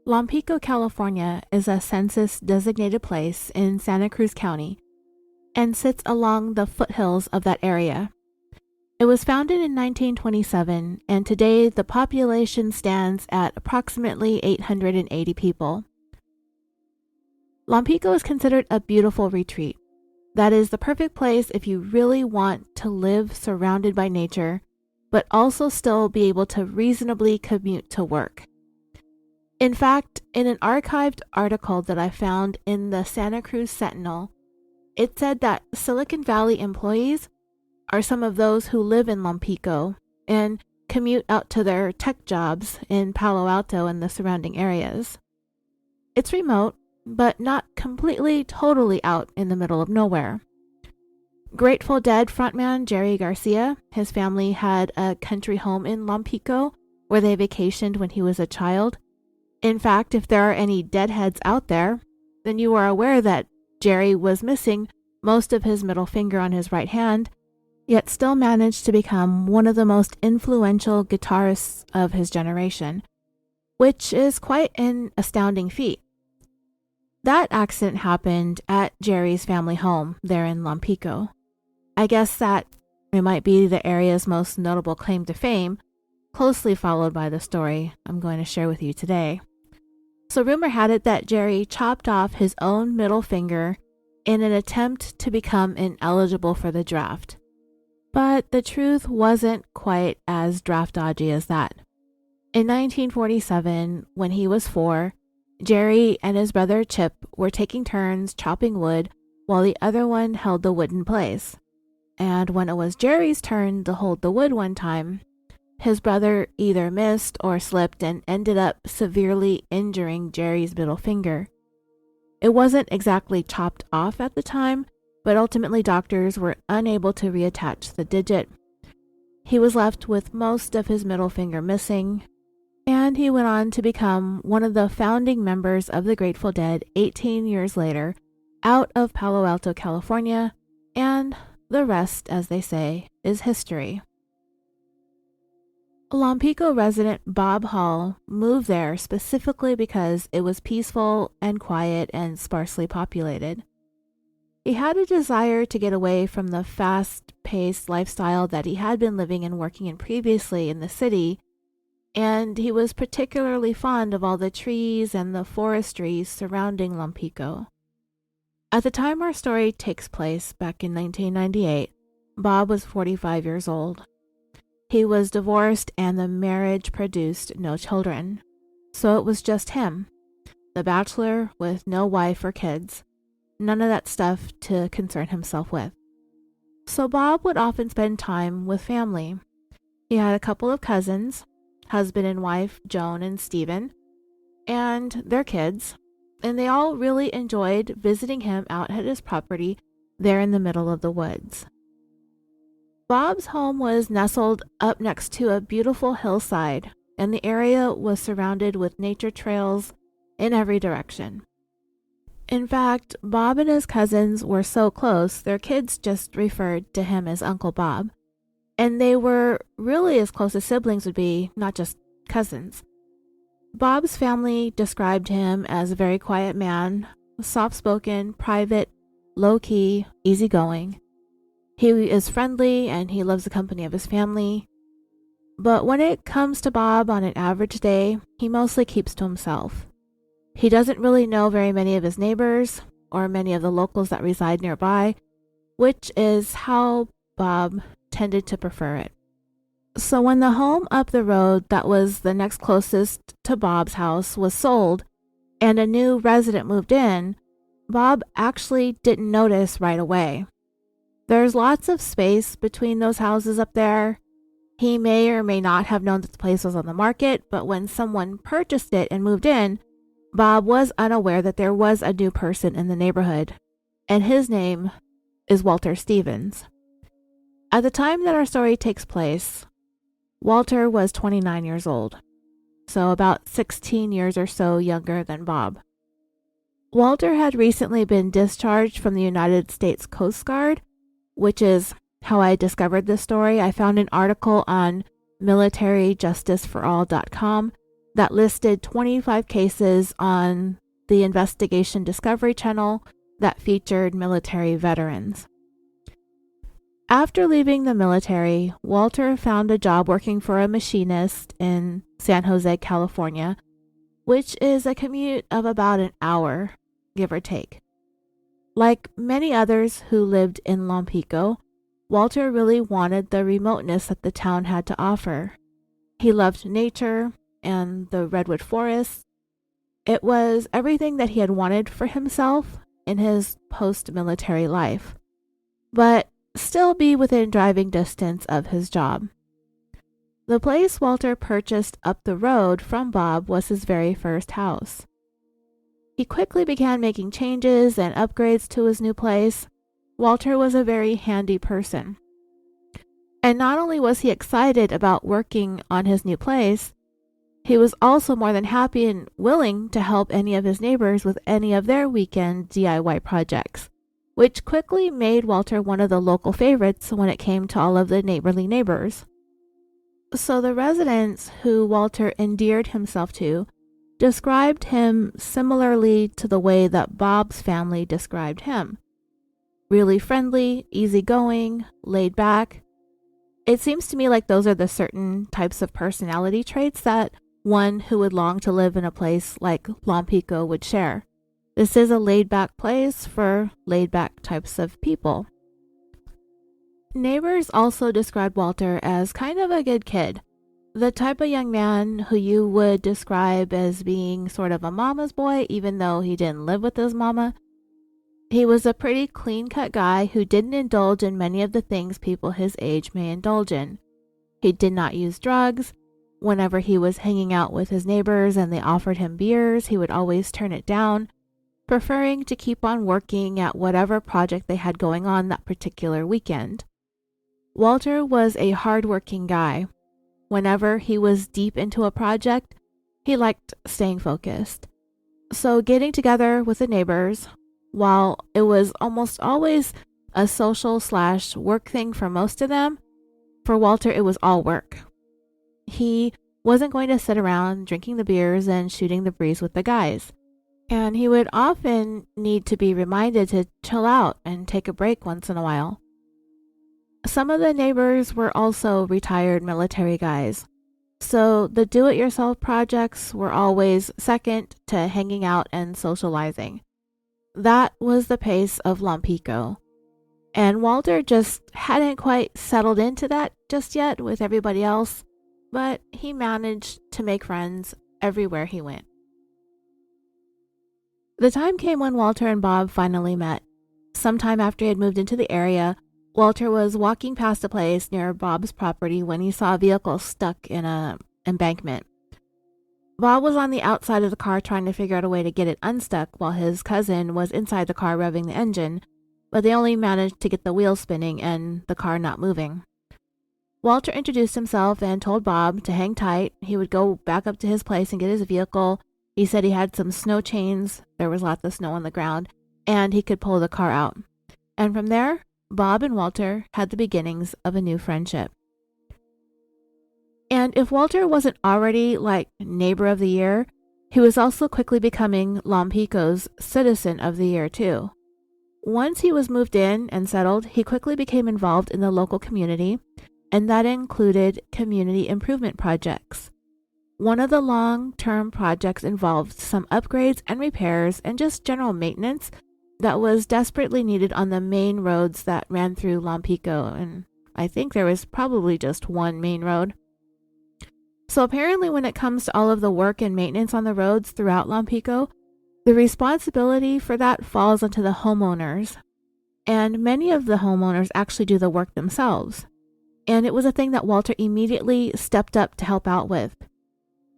Lompico, California is a census-designated place in Santa Cruz County and sits along the foothills of that area. It was founded in 1927, and today the population stands at approximately 880 people. Lompico is considered a beautiful retreat. That is the perfect place if you really want to live surrounded by nature, but also still be able to reasonably commute to work. In fact, in an archived article that I found in the Santa Cruz Sentinel, it said that Silicon Valley employees are some of those who live in Lompico and commute out to their tech jobs in Palo Alto and the surrounding areas. It's remote, but not completely totally out in the middle of nowhere. Grateful Dead frontman Jerry Garcia, his family had a country home in Lompico where they vacationed when he was a child. In fact, if there are any deadheads out there, then you are aware that Jerry was missing most of his middle finger on his right hand, yet still managed to become one of the most influential guitarists of his generation, which is quite an astounding feat. That accident happened at Jerry's family home there in Lompico. I guess that it might be the area's most notable claim to fame, closely followed by the story I'm going to share with you today. So rumor had it that Jerry chopped off his own middle finger in an attempt to become ineligible for the draft. But the truth wasn't quite as draft dodgy as that. In 1947, when he was 4, Jerry and his brother Chip were taking turns chopping wood while the other one held the wood in place. And when it was Jerry's turn to hold the wood one time, his brother either missed or slipped and ended up severely injuring Jerry's middle finger. It wasn't exactly chopped off at the time, but ultimately doctors were unable to reattach the digit. He was left with most of his middle finger missing, and he went on to become one of the founding members of the Grateful Dead 18 years later, out of Palo Alto, California, and the rest, as they say, is history. Lompico resident Bob Hall moved there specifically because it was peaceful and quiet and sparsely populated. He had a desire to get away from the fast-paced lifestyle that he had been living and working in previously in the city, and he was particularly fond of all the trees and the forestry surrounding Lompico. At the time our story takes place, back in 1998, Bob was 45 years old. He was divorced and the marriage produced no children, so it was just him, the bachelor with no wife or kids, none of that stuff to concern himself with. So Bob would often spend time with family. He had a couple of cousins, husband and wife Joan and Stephen, and their kids, and they all really enjoyed visiting him out at his property there in the middle of the woods. Bob's home was nestled up next to a beautiful hillside, and the area was surrounded with nature trails in every direction. In fact, Bob and his cousins were so close, their kids just referred to him as Uncle Bob, and they were really as close as siblings would be, not just cousins. Bob's family described him as a very quiet man, soft-spoken, private, low-key, easygoing. He is friendly and he loves the company of his family. But when it comes to Bob on an average day, he mostly keeps to himself. He doesn't really know very many of his neighbors or many of the locals that reside nearby, which is how Bob tended to prefer it. So when the home up the road that was the next closest to Bob's house was sold and a new resident moved in, Bob actually didn't notice right away. There's lots of space between those houses up there. He may or may not have known that the place was on the market, but when someone purchased it and moved in, Bob was unaware that there was a new person in the neighborhood, and his name is Walter Stevens. At the time that our story takes place, Walter was 29 years old, so about 16 years or so younger than Bob. Walter had recently been discharged from the United States Coast Guard, which is how I discovered this story. I found an article on militaryjusticeforall.com that listed 25 cases on the Investigation Discovery Channel that featured military veterans. After leaving the military, Walter found a job working for a machinist in San Jose, California, which is a commute of about an hour, give or take. Like many others who lived in Lompico, Walter really wanted the remoteness that the town had to offer. He loved nature and the redwood forests. It was everything that he had wanted for himself in his post-military life, but still be within driving distance of his job. The place Walter purchased up the road from Bob was his very first house. He quickly began making changes and upgrades to his new place. Walter was a very handy person. And not only was he excited about working on his new place, he was also more than happy and willing to help any of his neighbors with any of their weekend DIY projects, which quickly made Walter one of the local favorites when it came to all of the neighborly neighbors. So the residents who Walter endeared himself to described him similarly to the way that Bob's family described him. Really friendly, easygoing, laid back. It seems to me like those are the certain types of personality traits that one who would long to live in a place like Lompico would share. This is a laid-back place for laid-back types of people. Neighbors also described Walter as kind of a good kid, the type of young man who you would describe as being sort of a mama's boy, even though he didn't live with his mama. He was a pretty clean-cut guy who didn't indulge in many of the things people his age may indulge in. He did not use drugs. Whenever he was hanging out with his neighbors and they offered him beers, he would always turn it down, preferring to keep on working at whatever project they had going on that particular weekend. Walter was a hard-working guy. Whenever he was deep into a project, he liked staying focused. So getting together with the neighbors, while it was almost always a social/work thing for most of them, for Walter it was all work. He wasn't going to sit around drinking the beers and shooting the breeze with the guys. And he would often need to be reminded to chill out and take a break once in a while. Some of the neighbors were also retired military guys, so the do-it-yourself projects were always second to hanging out and socializing. That was the pace of Lompico, and Walter just hadn't quite settled into that just yet with everybody else, but he managed to make friends everywhere he went. The time came when Walter and Bob finally met. Sometime after he had moved into the area, Walter was walking past a place near Bob's property when he saw a vehicle stuck in an embankment. Bob was on the outside of the car trying to figure out a way to get it unstuck while his cousin was inside the car revving the engine, but they only managed to get the wheels spinning and the car not moving. Walter introduced himself and told Bob to hang tight. He would go back up to his place and get his vehicle. He said he had some snow chains, there was lots of snow on the ground, and he could pull the car out. And from there, Bob and Walter had the beginnings of a new friendship. And if Walter wasn't already like Neighbor of the Year, he was also quickly becoming Lompico's Citizen of the Year too. Once he was moved in and settled, he quickly became involved in the local community, and that included community improvement projects. One of the long-term projects involved some upgrades and repairs and just general maintenance that was desperately needed on the main roads that ran through Lompico, and I think there was probably just one main road. So apparently when it comes to all of the work and maintenance on the roads throughout Lompico, the responsibility for that falls onto the homeowners, and many of the homeowners actually do the work themselves. And it was a thing that Walter immediately stepped up to help out with.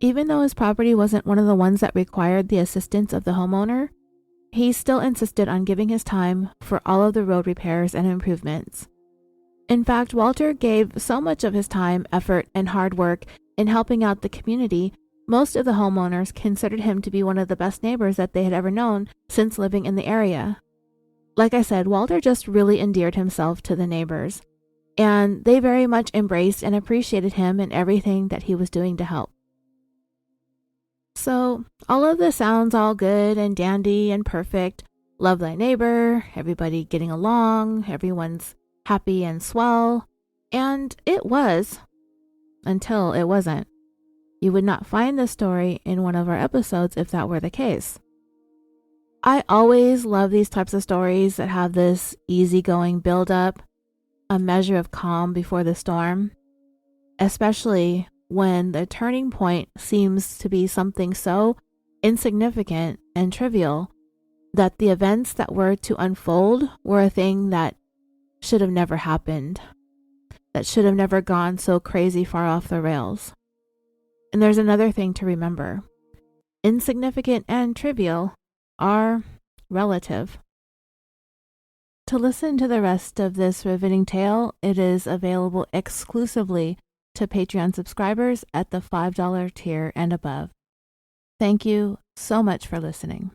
Even though his property wasn't one of the ones that required the assistance of the homeowner, he still insisted on giving his time for all of the road repairs and improvements. In fact, Walter gave so much of his time, effort, and hard work in helping out the community, most of the homeowners considered him to be one of the best neighbors that they had ever known since living in the area. Like I said, Walter just really endeared himself to the neighbors, and they very much embraced and appreciated him and everything that he was doing to help. So, all of this sounds all good and dandy and perfect. Love thy neighbor, everybody getting along, everyone's happy and swell. And it was, until it wasn't. You would not find this story in one of our episodes if that were the case. I always love these types of stories that have this easygoing build-up, a measure of calm before the storm, especially when the turning point seems to be something so insignificant and trivial that the events that were to unfold were a thing that should have never happened, that should have never gone so crazy far off the rails. And there's another thing to remember. Insignificant and trivial are relative. To listen to the rest of this riveting tale, it is available exclusively to Patreon subscribers at the $5 tier and above. Thank you so much for listening.